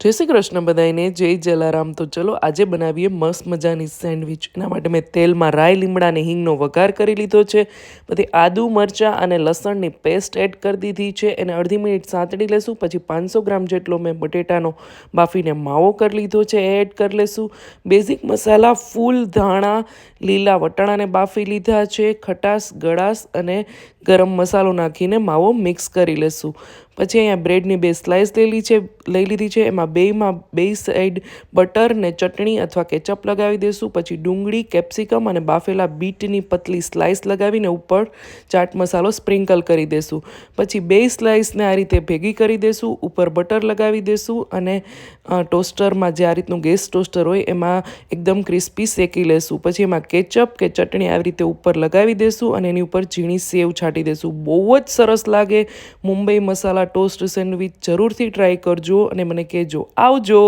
જય શ્રી કૃષ્ણ બધાને, જય જલારામ। તો ચલો આજે બનાવીએ મસ્ત મજાની સેન્ડવિચ। એના માટે મેં તેલમાં રાઈ લીમડા અને હિંગનો વઘાર કરી લીધો છે। પછી આદુ મરચાં અને લસણની પેસ્ટ એડ કરી દીધી છે। એને અડધી મિનિટ સાંતળી લેશું। પછી 500 ગ્રામ જેટલો મેં બટેટાનો બાફીને માવો કરી લીધો છે, એ એડ કરી લેશું। બેઝિક મસાલા ફૂલ ધાણા, લીલા વટાણાને બાફી લીધા છે, ખટાશ, ગળાશ અને ગરમ મસાલો નાખીને માવો મિક્સ કરી લેશું। પછી અહીંયા બ્રેડની 2 સ્લાઇસ લઈ લીધી છે। એમાં બે સાઈડ બટર ને ચટણી અથવા કેચઅપ લગાવી દેશું। પછી ડુંગળી, કેપ્સિકમ અને બાફેલા બીટની પતલી સ્લાઇસ લગાવીને ઉપર ચાટ મસાલો સ્પ્રિંકલ કરી દેશું। પછી 2 સ્લાઇસને આ રીતે ભેગી કરી દેશું, ઉપર બટર લગાવી દેશું અને ટોસ્ટરમાં જે આ રીતનું ગેસ ટોસ્ટર હોય એમાં એકદમ ક્રિસ્પી શેકી લેશું। પછી એમાં કેચઅપ કે ચટણી આવી રીતે ઉપર લગાવી દેશું અને એની ઉપર ઝીણી સેવ છાંટી દેશું। બહુ જ સરસ લાગે મુંબઈ મસાલા ટોસ્ટ સેન્ડવિચ। જરૂરથી ટ્રાય કરજો અને મને કહેજો। આવજો।